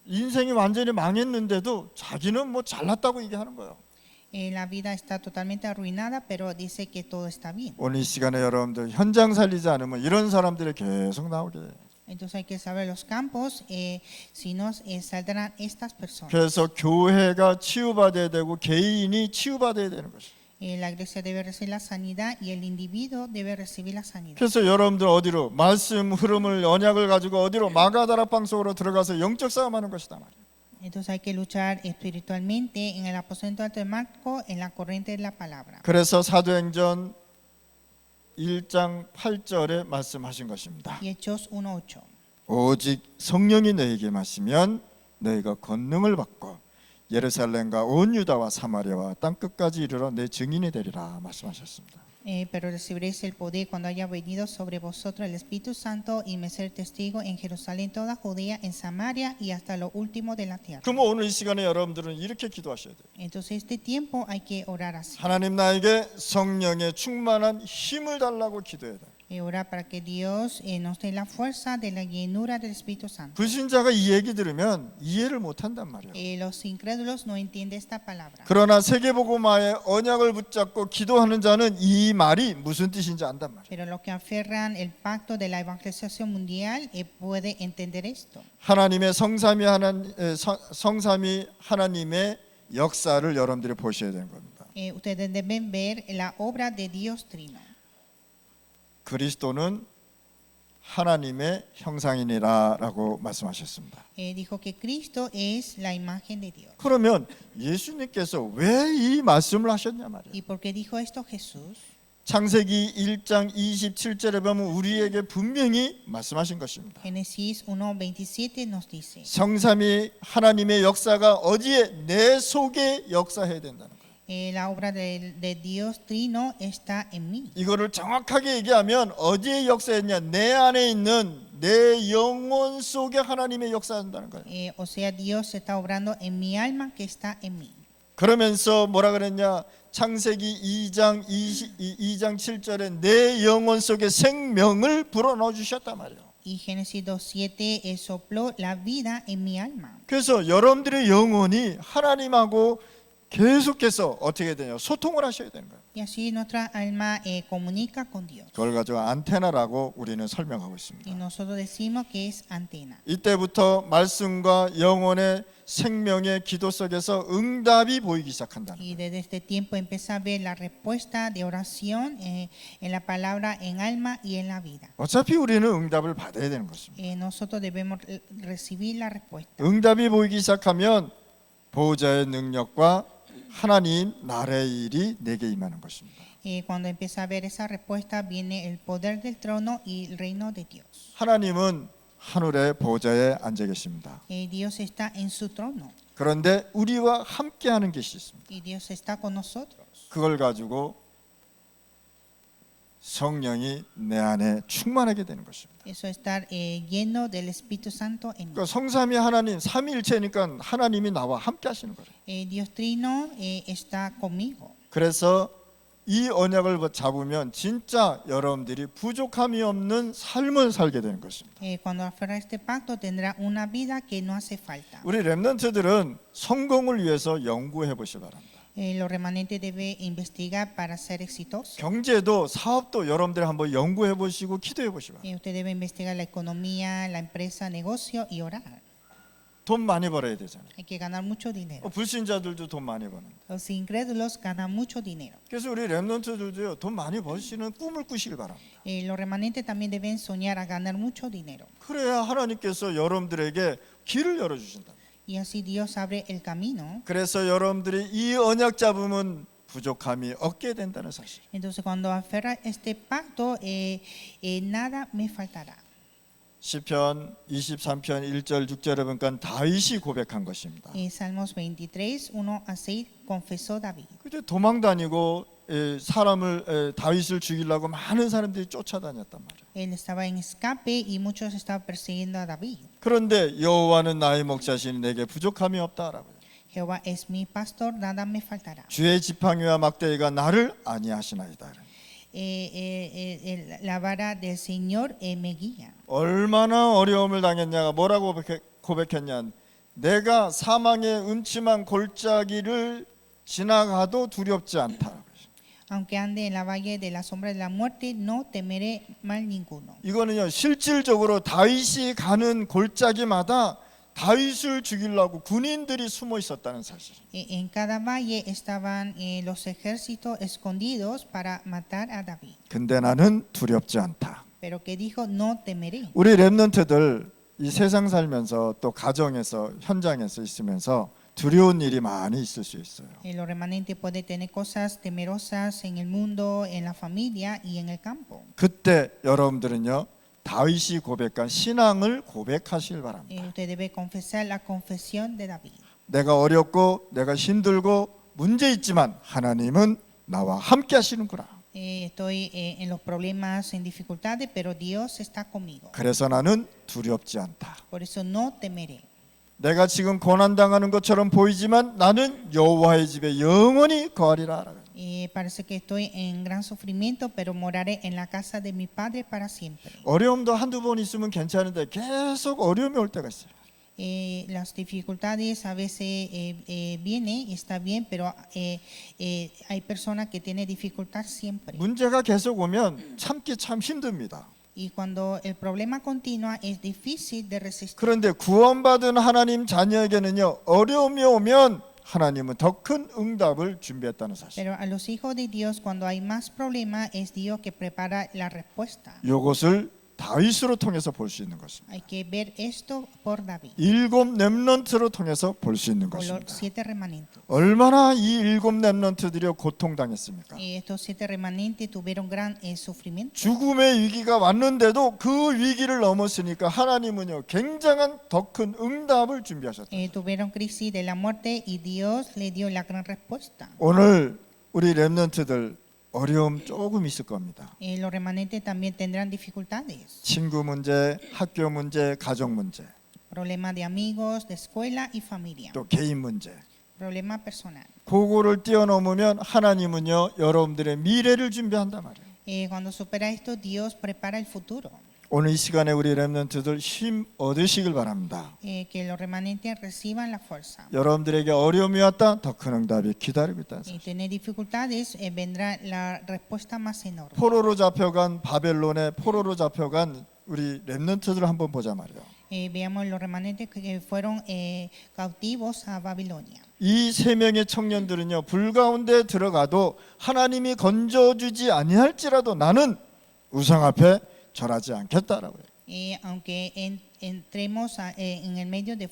Speaker 1: 인생이 완전히 망했는데도 자기는 뭐 잘났다고 얘기하는 거예요.
Speaker 2: La vida está totalmente arruinada, pero dice que todo está bien.
Speaker 1: 오늘 이 시간에 여러분들 현장 살리지 않으면 이런 사람들이 계속 나오게 돼요.
Speaker 2: Entonces hay que saber los campos, si no saldrán estas personas.
Speaker 1: 그래서 교회가 치유받아야 되고 개인이 치유받아야 되는 것이에요.
Speaker 2: La iglesia debe recibir la sanidad y el individuo debe recibir la sanidad.
Speaker 1: 그래서 여러분들 어디로 말씀 흐름을 언약을 가지고 어디로 마가다락방 속으로 들어가서 영적 싸움하는 것이다 말이에요.
Speaker 2: Entonces hay que luchar espiritualmente en el aposento alto de Marco, en la corriente de la palabra.
Speaker 1: 그래서 사도행전 1장 8절에 말씀하신 것입니다.
Speaker 2: Y Hechos 1:8.
Speaker 1: 오직 성령이 너희에게 마시면 너희가 권능을 받고 예루살렘과 온 유다와 사마리아와 땅 끝까지 이르러 내 증인이 되리라 말씀하셨습니다.
Speaker 2: Pero recibiréis el poder cuando haya venido sobre vosotros el Espíritu Santo y me ser testigo en Jerusalén, toda Judea, en Samaria y hasta lo último de la tierra.
Speaker 1: 그럼 오늘 이 시간에 여러분들은 이렇게 기도하셔야 돼요.
Speaker 2: Entonces este tiempo hay que orar así.
Speaker 1: 하나님 나에게 성령의 충만한 힘을 달라고 기도해야 돼요.
Speaker 2: Orar para que Dios nos dé la fuerza de la llenura del Espíritu Santo.
Speaker 1: 불신자가 이 얘기 들으면 이해를 못한단 말이에요.
Speaker 2: Los incrédulos no entienden esta palabra.
Speaker 1: 그러나 세계복음화의 언약을 붙잡고 기도하는 자는 이 말이 무슨 뜻인지 안단 말이에요.
Speaker 2: Pero los que aferran el pacto de la evangelización mundial puede entender esto.
Speaker 1: 하나님의 성삼위 하나님의 역사를 여러분들이 보셔야 되는 겁니다.
Speaker 2: Ustedes deben ver la obra de Dios Trino.
Speaker 1: 그리스도는 하나님의 형상이니라라고 말씀하셨습니다.
Speaker 2: Dijo que Cristo es la imagen de Dios.
Speaker 1: 그러면 예수님께서 왜 이 말씀을 하셨냐 말이에요.
Speaker 2: ¿Y por qué dijo esto Jesús?
Speaker 1: 창세기 1장 27절에 보면 우리에게 분명히 말씀하신 것입니다.
Speaker 2: Génesis 1:27 nos dice.
Speaker 1: 성삼위 하나님의 역사가 어디에 내 속에 역사해야 된다는 거예요.
Speaker 2: La obra de Dios Trino está en mí.
Speaker 1: 이거를 정확하게 얘기하면 어디에 역사했냐? 내 안에 있는 내 영혼 속에 하나님의 역사한다는 거예요.
Speaker 2: O sea, Dios está obrando en mi alma que está en mí.
Speaker 1: 그러면서 뭐라 그랬냐? 창세기 2장 7절에 내 영혼 속에 생명을 불어넣어 주셨단 말이에요.
Speaker 2: Y Génesis 2:7 sopló la vida en mi alma.
Speaker 1: 그래서 여러분들의 영혼이 하나님하고 계속해서 어떻게 되냐? 소통을 하셔야 되는 거예요.
Speaker 2: Y así nuestra alma comunica con Dios.
Speaker 1: 그걸 가지고 안테나라고 우리는 설명하고
Speaker 2: Y
Speaker 1: 있습니다.
Speaker 2: nosotros decimos que es antena.
Speaker 1: 이때부터 말씀과 영혼의 생명의 기도 속에서 응답이 보이기 시작한다는
Speaker 2: Y
Speaker 1: 거예요.
Speaker 2: desde este tiempo empieza a ver la respuesta de oración en la palabra, en alma y en la vida.
Speaker 1: 어차피 우리는 응답을 받아야 되는 것입니다.
Speaker 2: Nosotros debemos recibir la respuesta.
Speaker 1: 응답이 보이기 시작하면 보호자의 능력과 하나님 나라의 일이 내게 임하는 것입니다.
Speaker 2: Cuando empieza a ver esa respuesta viene el poder del trono y el reino de Dios.
Speaker 1: 하나님은 하늘의 보호자에 앉아 계십니다.
Speaker 2: Dios está en su trono.
Speaker 1: 그런데 우리와 함께하는 것이 있습니다.
Speaker 2: y Dios está con nosotros.
Speaker 1: 그걸 가지고 성령이 내 안에 충만하게 되는 것입니다.
Speaker 2: Eso estar lleno del Espíritu Santo en mí.
Speaker 1: 그러니까 성삼위 하나님, 삼위일체니까 하나님이 나와 함께 하시는 거예요.
Speaker 2: Dios Trino está conmigo.
Speaker 1: 그래서 이 언약을 잡으면 진짜 여러분들이 부족함이 없는 삶을 살게 되는 것입니다.
Speaker 2: Cuando aferra este pacto tendrá una vida que no hace falta.
Speaker 1: 우리 렘넌트들은 성공을 위해서 연구해 보시 바랍니다.
Speaker 2: Los remanentes deben investigar para ser exitosos.
Speaker 1: 경제도 사업도 여러분들이 한번 연구해 보시고 기도해 보시 바랍니다.
Speaker 2: Usted debe investigar la economía, la empresa, negocio y orar.
Speaker 1: 돈 많이 벌어야 되잖아요.
Speaker 2: Hay que ganar mucho dinero.
Speaker 1: 불신자들도 돈 많이 버는.
Speaker 2: Los incrédulos ganan mucho dinero.
Speaker 1: 그래서 우리 렘넌트들도요, 돈 많이 버시는 꿈을 꾸시길 바랍니다.
Speaker 2: Los remanentes también deben soñar a ganar mucho dinero.
Speaker 1: 그래야 하나님께서 여러분들에게 길을 열어 주신다.
Speaker 2: Y así Dios abre el camino.
Speaker 1: 그래서 여러분들이 이 언약 잡으면 부족함이 없게 된다는 사실.
Speaker 2: Entonces cuando aferra este pacto, nada me faltará.
Speaker 1: 시편 23편 1절 6절에 보니까 다윗이 고백한 것입니다.
Speaker 2: Salmos 23, 1-6 confesó David.
Speaker 1: 그때 도망 다니고 사람을 다윗을 죽이려고 많은 사람들이 쫓아다녔단 말이에요.
Speaker 2: Él estaba en escape y muchos estaban persiguiendo a David.
Speaker 1: 그런데 여호와는 나의 목자시니 내게 부족함이 없다라고요.
Speaker 2: Jehová es mi pastor, nada me faltará.
Speaker 1: 주의 지팡이와 막대기가 나를 안위하시나이다.
Speaker 2: La vara del Señor me guía.
Speaker 1: 얼마나 어려움을 당했냐가 뭐라고 고백했냐. 내가 사망의 음침한 골짜기를 지나가도 두렵지 않다.
Speaker 2: Aunque ande en la valle de la sombra de la muerte, no temeré mal ninguno.
Speaker 1: 이거는요, 실질적으로 다윗이 가는 골짜기마다 다윗을 죽이려고 군인들이 숨어 있었다는 사실.
Speaker 2: En cada valle estaban los ejércitos escondidos para matar a David.
Speaker 1: 근데 나는 두렵지 않다.
Speaker 2: Pero que dijo, no temeré.
Speaker 1: 우리 렘넌트들 이 세상 살면서 또 가정에서 현장에서 있으면서 두려운 일이 많이 있을 수 있어요.
Speaker 2: Los remanentes pueden tener cosas temerosas en el mundo, en la familia y en el campo.
Speaker 1: 그때 여러분들은요, 다윗이 고백한 신앙을 고백하시길 바랍니다.
Speaker 2: Usted debe confesar la confesión de David.
Speaker 1: 내가 어렵고 내가 힘들고 문제 있지만 하나님은 나와 함께 하시는구나.
Speaker 2: Estoy en los problemas, en dificultades, pero Dios está conmigo.
Speaker 1: 그래서 나는 두렵지 않다.
Speaker 2: Por eso no temeré.
Speaker 1: 내가 지금 고난당하는 것처럼 보이지만 나는 여호와의 집에 영원히 거하리라.
Speaker 2: Parece que estoy en gran sufrimiento, pero moraré en la casa de mi padre para siempre.
Speaker 1: 어려움도 한두 번 있으면 괜찮은데 계속 어려움이 올 때가 있어요.
Speaker 2: Las dificultades a veces vienen y está bien, pero hay personas que tienen dificultad siempre.
Speaker 1: 문제가 계속 오면 참기 참 힘듭니다.
Speaker 2: Y cuando el problema continúa es difícil de resistir.
Speaker 1: 그런데 구원받은 하나님 자녀에게는요, 어려움이 오면 하나님은 더 큰 응답을 준비했다는 사실.
Speaker 2: Pero a los hijos de Dios, cuando hay más problemas, es Dios que prepara la respuesta.
Speaker 1: 이것을 다윗으로 통해서 볼 수 있는 것입니다.
Speaker 2: Hay que ver esto por David,
Speaker 1: 7 렘넌트로 통해서 볼 수 있는
Speaker 2: por los
Speaker 1: 것입니다.
Speaker 2: 7 remanentes.
Speaker 1: 얼마나 이 7 렘넌트들이 고통당했습니까?
Speaker 2: Estos 7 remanentes tuvieron gran sufrimiento.
Speaker 1: 죽음의 위기가 왔는데도 그 위기를 넘었으니까 하나님은요, 굉장한 더 큰 응답을 준비하셨다.
Speaker 2: Tuvieron crisis de la muerte y Dios le dio la gran respuesta.
Speaker 1: 오늘 우리 렘넌트들 어려움 조금 있을 겁니다.
Speaker 2: Los remanentes también tendrán dificultades,
Speaker 1: 친구 문제, 학교 문제, 가정 문제,
Speaker 2: problemas de amigos, de escuela y familia,
Speaker 1: 또 개인 문제.
Speaker 2: problema personal.
Speaker 1: 그거를 뛰어넘으면 하나님은요, 여러분들의 미래를 준비한단 말이에요.
Speaker 2: Cuando supera esto, Dios prepara el futuro.
Speaker 1: 오늘 이 시간에 우리 렘넌트들 힘 얻으시길 바랍니다.
Speaker 2: Que los remanentes reciban la fuerza.
Speaker 1: 여러분들에게 어려움이 왔다, 더 큰 응답이 기다리고 있다는 사실.
Speaker 2: Tener dificultades, vendrá la respuesta más enorme.
Speaker 1: 포로로 잡혀간 바벨론에 포로로 잡혀간 우리 렘넌트들 한번 보자 말이에요.
Speaker 2: Veamos los remanentes que fueron cautivos a Babilonia.
Speaker 1: 이 3명의 청년들은요, 불 가운데 들어가도 하나님이 건져주지 아니할지라도 나는 우상 앞에 절하지 않겠다라고요.
Speaker 2: Aunque entremos en el medio de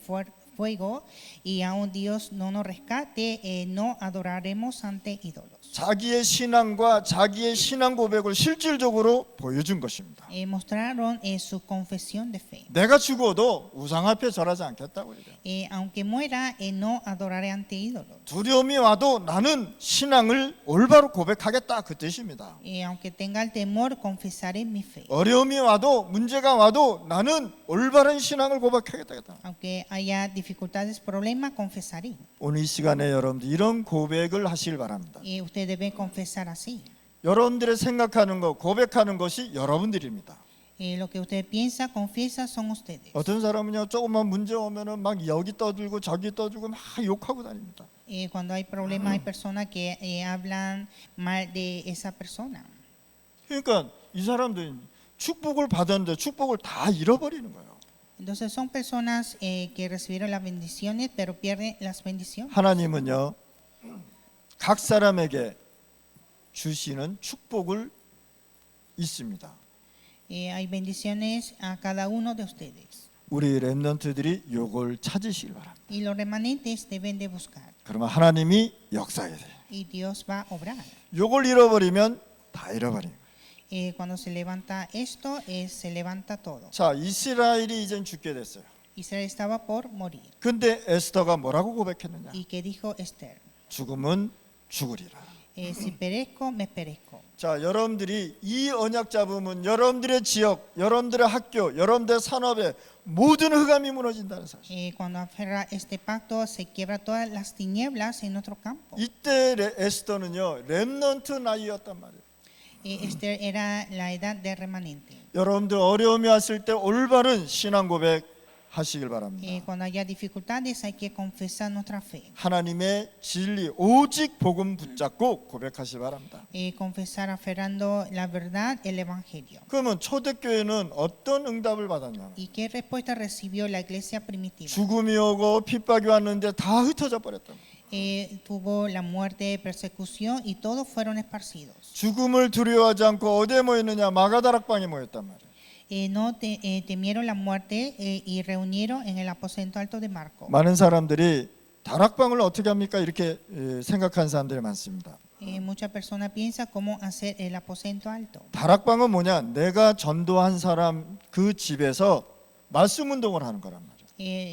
Speaker 2: fuego y aún Dios no nos rescate, no adoraremos ante ídolos.
Speaker 1: 자기의 신앙과 자기의 신앙 고백을 실질적으로 보여준 것입니다.
Speaker 2: Mostraron su confesión de fe.
Speaker 1: 내가 죽어도 우상 앞에 절하지 않겠다고 해요.
Speaker 2: Aunque muera, no adoraré ante ídolos.
Speaker 1: 두려움이 와도 나는 신앙을 올바로 고백하겠다 그 뜻입니다.
Speaker 2: Aunque tenga el temor, confesaré mi fe.
Speaker 1: 어려움이 와도 문제가 와도 나는 올바른 신앙을 고백하겠다.
Speaker 2: Aunque haya dificultades, problemas, confesaré.
Speaker 1: 오늘 이 시간에 여러분들 이런 고백을 하시길 바랍니다.
Speaker 2: Usted debe confesar así.
Speaker 1: 여러분들의 생각하는 것, 고백하는 것이 여러분들입니다.
Speaker 2: Lo que usted piensa, confiesa, son ustedes.
Speaker 1: 어떤 사람은요 조금만 문제 오면은 막 여기 떠들고 저기 떠들고 막 욕하고 다닙니다.
Speaker 2: Cuando hay problemas, hay personas que hablan mal de esa persona.
Speaker 1: 그러니까 이 사람들이 축복을 받았는데 축복을 다 잃어버리는 거예요.
Speaker 2: Entonces son personas que recibieron las bendiciones, pero pierden las bendiciones.
Speaker 1: 하나님은요 각 사람에게 주시는 축복을 있습니다.
Speaker 2: Hay bendiciones a cada uno de ustedes.
Speaker 1: 우리 렘넌트들이 요걸 찾으시길 바랍니다.
Speaker 2: Y los remanentes deben de buscar.
Speaker 1: 그러면 하나님이 역사해야 돼요.
Speaker 2: Y Dios va a obrar.
Speaker 1: 요걸 잃어버리면 다 잃어버린 거예요.
Speaker 2: Cuando se levanta esto, se levanta todo.
Speaker 1: 자, 이스라엘이 이젠 죽게 됐어요.
Speaker 2: Israel estaba por morir.
Speaker 1: 근데 에스더가 뭐라고 고백했느냐?
Speaker 2: ¿Y qué dijo Esther?
Speaker 1: 죽음은 죽으리라.
Speaker 2: Si perezco, me perezco.
Speaker 1: 자, 여러분들이 이 언약 잡으면 여러분들의 지역, 여러분들의 학교, 여러분들의 산업에 모든 흑암이 무너진다는 사실.
Speaker 2: Cuando aferra este pacto, se quiebra todas las tinieblas en nuestro campo.
Speaker 1: 이때 에스더는요 렘넌트 나이였단 말이에요.
Speaker 2: Esther era la edad de remanente.
Speaker 1: 여러분들 어려움이 왔을 때 올바른 신앙 고백 하시길 바랍니다.
Speaker 2: Cuando haya dificultades, hay que confesar nuestra fe.
Speaker 1: 하나님의 진리 오직 복음 붙잡고 고백하시길 바랍니다.
Speaker 2: Confesar aferrando la verdad, el evangelio.
Speaker 1: 그러면 초대교회는 어떤 응답을 받았냐?
Speaker 2: ¿Y qué respuesta recibió la iglesia primitiva?
Speaker 1: 죽음이 오고 핍박이 왔는데 다 흩어져 버렸다.
Speaker 2: Tuvo la muerte, persecución y todos fueron esparcidos.
Speaker 1: 죽음을 두려워하지 않고 어디에 모였느냐? 마가다락방에 모였단 말이에요.
Speaker 2: No temieron la muerte y reunieron en el aposento alto de Marco.
Speaker 1: 많은 사람들이 다락방을 어떻게 합니까? 이렇게 생각하는 사람들이 많습니다.
Speaker 2: Muchas personas piensan cómo hacer el aposento alto.
Speaker 1: 다락방은 뭐냐? 내가 전도한 사람 그 집에서 말씀 운동을 하는 거란 말이에요.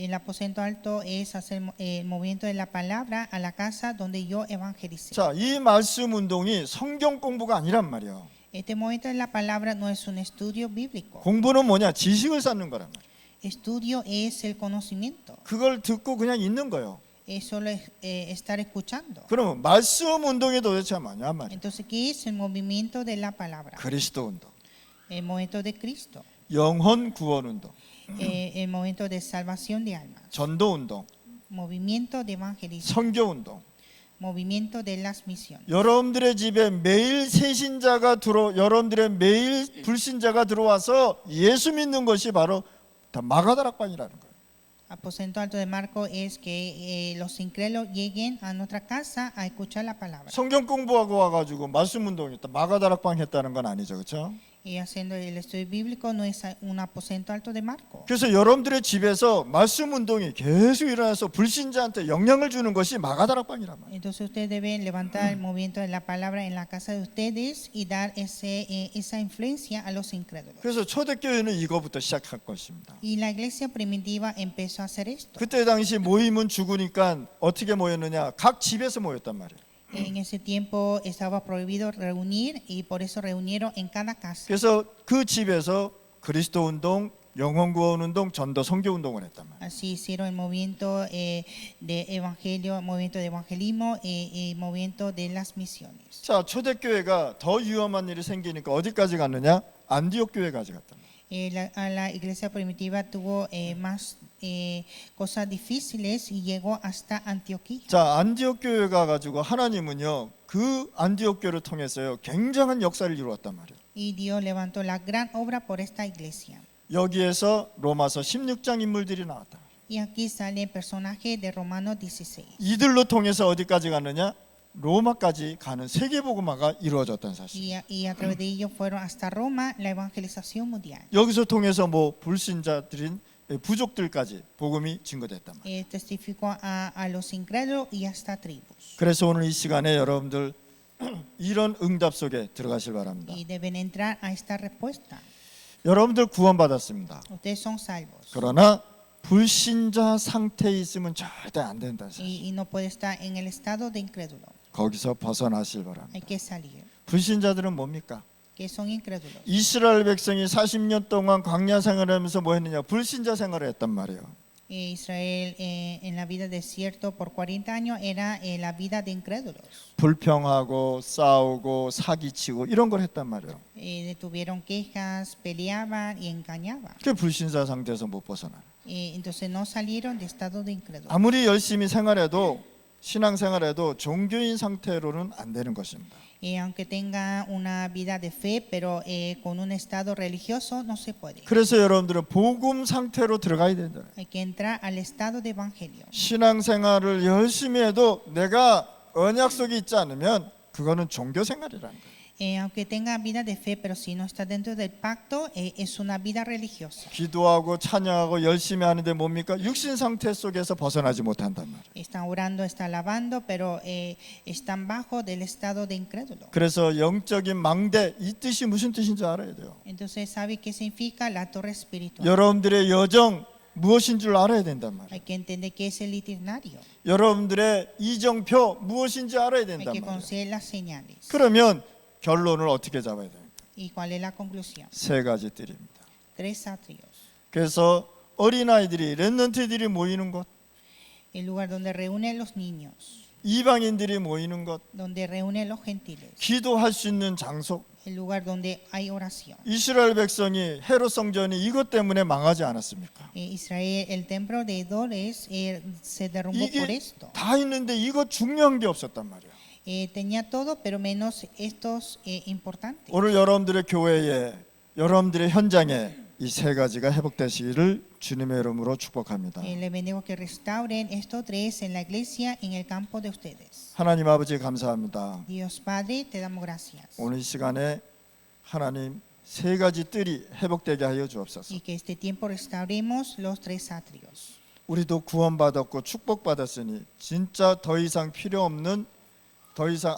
Speaker 2: El aposento alto es hacer el movimiento de la palabra a la casa donde yo evangelicé.
Speaker 1: 자, 이 말씀 운동이 성경 공부가 아니란 말이에요.
Speaker 2: Este movimiento de la palabra no es un estudio bíblico.
Speaker 1: 공부는 뭐냐? 지식을 쌓는 거란 말이에요.
Speaker 2: Estudio es el conocimiento.
Speaker 1: 그걸 듣고 그냥 있는 거예요.
Speaker 2: Es solo estar escuchando.
Speaker 1: 그러면 말씀 운동이 도대체 뭐냐 말이에요.
Speaker 2: Entonces, ¿qué es el movimiento de la palabra?
Speaker 1: 그리스도 운동,
Speaker 2: El movimiento de Cristo.
Speaker 1: 영혼 구원 운동,
Speaker 2: El movimiento de salvación de almas.
Speaker 1: 전도 운동,
Speaker 2: Movimiento de evangelismo.
Speaker 1: 선교 운동.
Speaker 2: Movimiento de las misiones.
Speaker 1: 여러분들의 집에 매일 새신자가 여러분들의 매일 불신자가 들어와서 예수 믿는 것이 바로 다 마가다락방이라는 거예요.
Speaker 2: Aposento alto de Marco es que los incrédulos lleguen a nuestra casa a escuchar la palabra.
Speaker 1: 성경 공부하고 와가지고 말씀 운동했다 마가다락방 했다는 건 아니죠, 그렇죠?
Speaker 2: Y haciendo el estudio bíblico no es un aposento alto de Marco.
Speaker 1: 그래서 여러분들의 집에서 말씀 운동이 계속 일어나서 불신자한테 영향을 주는 것이 마가다락방이란 말이에요.
Speaker 2: Entonces ustedes deben levantar el movimiento de la palabra en la casa de ustedes y dar esa influencia a los incrédulos.
Speaker 1: 그래서 초대교회는 이거부터 시작할 것입니다.
Speaker 2: Y la iglesia primitiva empezó a hacer esto.
Speaker 1: 그때 당시 모임은 죽으니까 어떻게 모였느냐? 각 집에서 모였단 말이에요.
Speaker 2: En ese tiempo estaba prohibido reunir y por eso reunieron en cada casa.
Speaker 1: 그래서 그 집에서 그리스도 운동, 영혼 구원 운동, 전도 선교 운동을 했단 말이에요.
Speaker 2: Así hicieron el movimiento de evangelio, movimiento de evangelismo y movimiento de las misiones.
Speaker 1: 자, 초대교회가 더 위험한 일이 생기니까 어디까지 갔느냐? 안디옥 교회까지 갔단 말이에요.
Speaker 2: La iglesia primitiva tuvo más cosas difíciles y llegó hasta Antioquía.
Speaker 1: 자, 안디옥 교회가 가지고 하나님은요 그 안디옥 교회를 통해서요 굉장한 역사를 이루었단 말이에요.
Speaker 2: Y Dios levantó la gran obra por esta iglesia.
Speaker 1: 여기에서 로마서 16장 인물들이 나왔다.
Speaker 2: Y aquí sale el personaje de Romanos 16.
Speaker 1: 이들로 통해서 어디까지 갔느냐? 로마까지 가는 세계복음화가 이루어졌던 사실.
Speaker 2: Y a través de ellos fueron hasta Roma la evangelización mundial.
Speaker 1: 여기서 통해서 뭐 불신자들인 부족들까지 복음이 증거됐단 말이에요.
Speaker 2: Testificó a los incrédulos y hasta tribus.
Speaker 1: 그래서 오늘 이 시간에 여러분들 이런 응답 속에 들어가실 바랍니다.
Speaker 2: Y deben entrar a esta respuesta.
Speaker 1: 여러분들 구원받았습니다.
Speaker 2: Ustedes son salvos.
Speaker 1: 그러나 불신자 상태에 있으면 절대 안 된다.
Speaker 2: Y no puede estar en el estado de incrédulo.
Speaker 1: 거기서 벗어나실 바랍니다.
Speaker 2: Hay que salir.
Speaker 1: 불신자들은 뭡니까?
Speaker 2: Que son incrédulos.
Speaker 1: 이스라엘 백성이 40년 동안 광야 생활하면서 뭐 했느냐? 불신자 생활을 했단 말이에요.
Speaker 2: Israel en la vida desierto por 40 años era la vida de incrédulos.
Speaker 1: 불평하고 싸우고 사기치고 이런 걸 했단 말이에요.
Speaker 2: Tuvieron quejas, peleaban y engañaban.
Speaker 1: 그 불신자 상태에서 못 벗어나요.
Speaker 2: Entonces no salieron de estado de incrédulos.
Speaker 1: 아무리 열심히 생활해도 신앙생활해도 종교인 상태로는 안 되는 것입니다.
Speaker 2: Aunque tenga una vida de fe, pero con un estado religioso no se puede.
Speaker 1: 그래서 여러분들은 복음 상태로 들어가야 된다.
Speaker 2: Hay que entrar al estado de evangelio.
Speaker 1: 신앙생활을 열심히 해도 내가 언약 속에 있지 않으면 그거는 종교 생활이라는 거예요.
Speaker 2: Aunque tenga vida de fe, pero si no está dentro del pacto, es una vida religiosa.
Speaker 1: 기도하고 찬양하고 열심히 하는데 뭡니까? 육신 상태 속에서 벗어나지 못한단 말이에요.
Speaker 2: Están orando, están alabando, pero están bajo del estado de incrédulo.
Speaker 1: 그래서 영적인 망대 이 뜻이 무슨 뜻인지 알아야 돼요.
Speaker 2: Entonces, ¿sabe qué significa la torre espiritual?
Speaker 1: 여러분들의 여정 무엇인 줄 알아야 된단 말이에요.
Speaker 2: Hay que entender qué es el itinerario.
Speaker 1: 여러분들의 이정표 무엇인지 알아야
Speaker 2: Hay
Speaker 1: 된단
Speaker 2: que
Speaker 1: 말이에요.
Speaker 2: conocer las señales.
Speaker 1: 그러면 결론을 어떻게 잡아야 돼요?
Speaker 2: ¿Y cuál es la conclusión?
Speaker 1: 세 가지 뜰입니다.
Speaker 2: Tres atrios.
Speaker 1: 그래서 어린아이들이 렘넌트들이 모이는 곳,
Speaker 2: El lugar donde reúnen los niños,
Speaker 1: 이방인들이 모이는 곳,
Speaker 2: donde reúnen los gentiles,
Speaker 1: 기도할 수 있는 장소.
Speaker 2: el lugar donde hay oración.
Speaker 1: 이스라엘 백성이 헤롯 성전이 이것 때문에 망하지 않았습니까?
Speaker 2: Israel, el templo de ídolos se derrumbó por
Speaker 1: 이게
Speaker 2: esto.
Speaker 1: 다 있는데 이거 중요한 게 없었단 말이에요.
Speaker 2: Tenía todo, pero menos estos importantes.
Speaker 1: 오늘 여러분들의 교회에 여러분들의 현장에 이 세 가지가 회복되시기를 주님의 이름으로 축복합니다.
Speaker 2: Le bendigo que restauren estos tres en la iglesia, en el campo de ustedes.
Speaker 1: 하나님 아버지 감사합니다.
Speaker 2: Dios Padre, te damos gracias.
Speaker 1: 오늘 이 시간에 하나님 세 가지 뜰이 회복되게 하여 주옵소서.
Speaker 2: Y que este tiempo restauremos los tres atrios.
Speaker 1: 우리도 구원받았고 축복받았으니 진짜 더 이상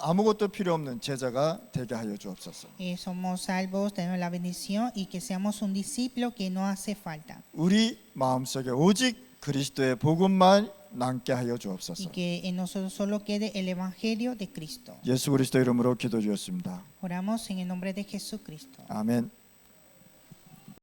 Speaker 1: 아무것도 필요 없는 제자가 되게 하여 주옵소서.
Speaker 2: Somos salvos, tenemos la bendición y que seamos un discípulo que no hace falta.
Speaker 1: 우리 마음속에 오직 그리스도의 복음만 남게 하여
Speaker 2: Y
Speaker 1: 주옵소서.
Speaker 2: que en nosotros solo quede el evangelio de Cristo.
Speaker 1: 예수 그리스도 이름으로 기도드렸습니다.
Speaker 2: Oramos en el nombre de Jesucristo.
Speaker 1: 아멘.